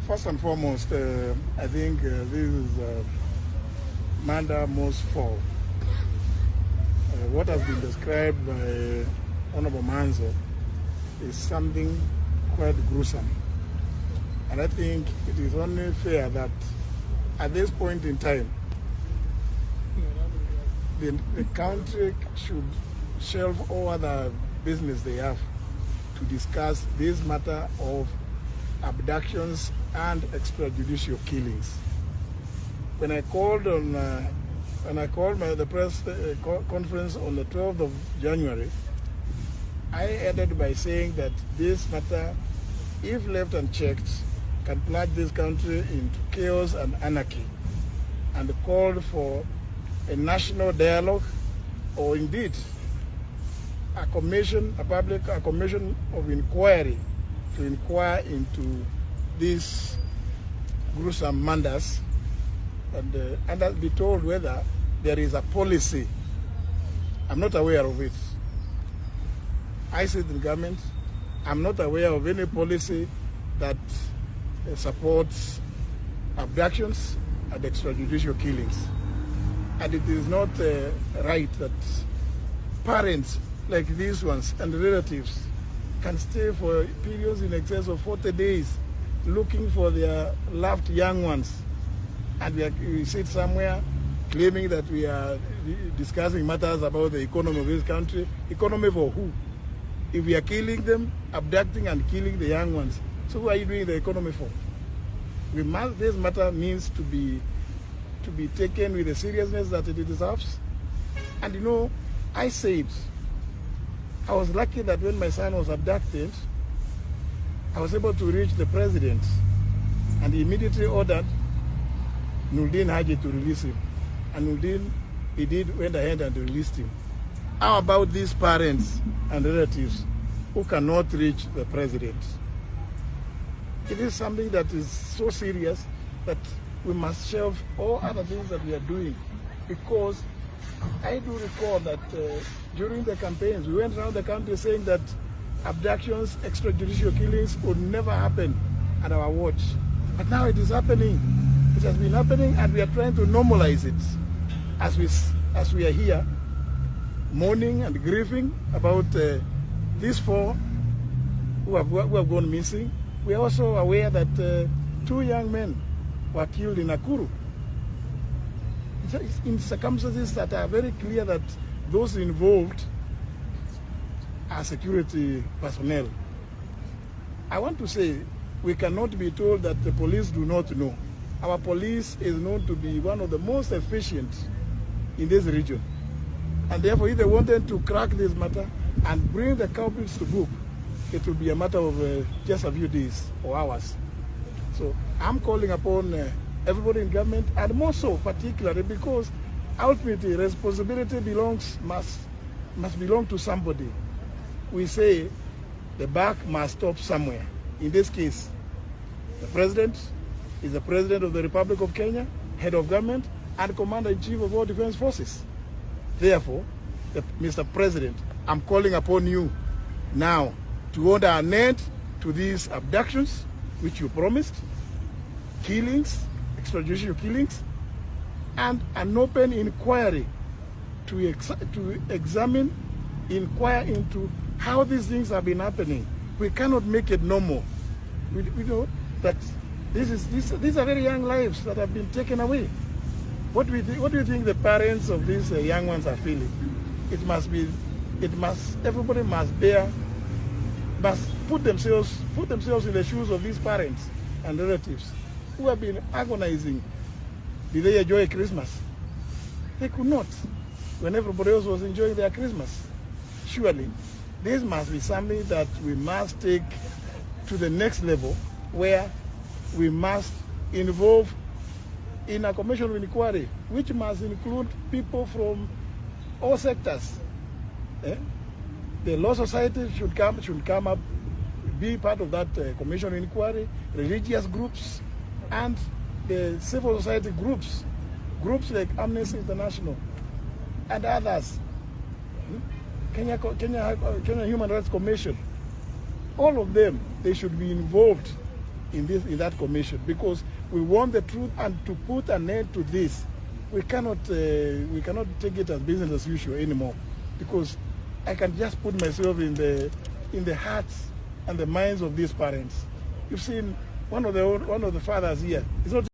First and foremost, I think this is Manda most fall. What has been described by Honorable Manzo is something quite gruesome. And I think it is only fair that at this point in time, the country should shelve all other business they have to discuss this matter of abductions and extrajudicial killings. When I called on, the press conference on the 12th of January, I ended by saying that this matter, if left unchecked, can plunge this country into chaos and anarchy, and called for a national dialogue, or indeed a commission of inquiry to inquire into these gruesome murders and be told whether there is a policy. I'm not aware of it. I sit in government. I'm not aware of any policy that supports abductions and extrajudicial killings. And it is not right that parents like these ones and relatives can stay for periods in excess of 40 days looking for their loved young ones. And we sit somewhere claiming that we are discussing matters about the economy of this country. Economy for who? If we are killing them, abducting and killing the young ones, so who are you doing the economy for? This matter needs to be taken with the seriousness that it deserves. And you know, I said, I was lucky that when my son was abducted, I was able to reach the president, and he immediately ordered Nuruddin Haji to release him. And Nuruddin, went ahead and released him. How about these parents and relatives who cannot reach the president? It is something that is so serious that we must shelve all other things that we are doing, because I do recall that during the campaigns, we went around the country saying that abductions, extrajudicial killings would never happen at our watch. But now it is happening. It has been happening, and we are trying to normalize it as we are here mourning and grieving about these four who have gone missing. We are also aware that 2 young men were killed in Nakuru. In circumstances that are very clear that those involved are security personnel. I want to say we cannot be told that the police do not know. Our police is known to be one of the most efficient in this region. And therefore, if they wanted to crack this matter and bring the culprits to book, it will be a matter of just a few days or hours. So I'm calling upon everybody in government, and more so particularly because ultimately responsibility must belong to somebody. We say the buck must stop somewhere. In this case, the president is the president of the Republic of Kenya, head of government, and commander-in-chief of all defense forces. Therefore, Mr. President, I'm calling upon you now to order an end to these abductions, which you promised, killings, extrajudicial killings, and an open inquiry to inquire into how these things have been happening. We cannot make it normal. We know that these are very young lives that have been taken away. What do you think the parents of these young ones are feeling? Everybody must put themselves in the shoes of these parents and relatives who have been agonizing. Did they enjoy Christmas? They could not, when everybody else was enjoying their Christmas. Surely, this must be something that we must take to the next level, where we must involve in a commission of inquiry, which must include people from all sectors. The law society should come up, be part of that commission of inquiry, religious groups, and the civil society groups like Amnesty International and others, Kenya Human Rights Commission. All of them, they should be involved in that commission, because we want the truth, and to put an end to this, we cannot take it as business as usual anymore, because I can just put myself in the hearts and the minds of these parents. You've seen one of the fathers here. It's not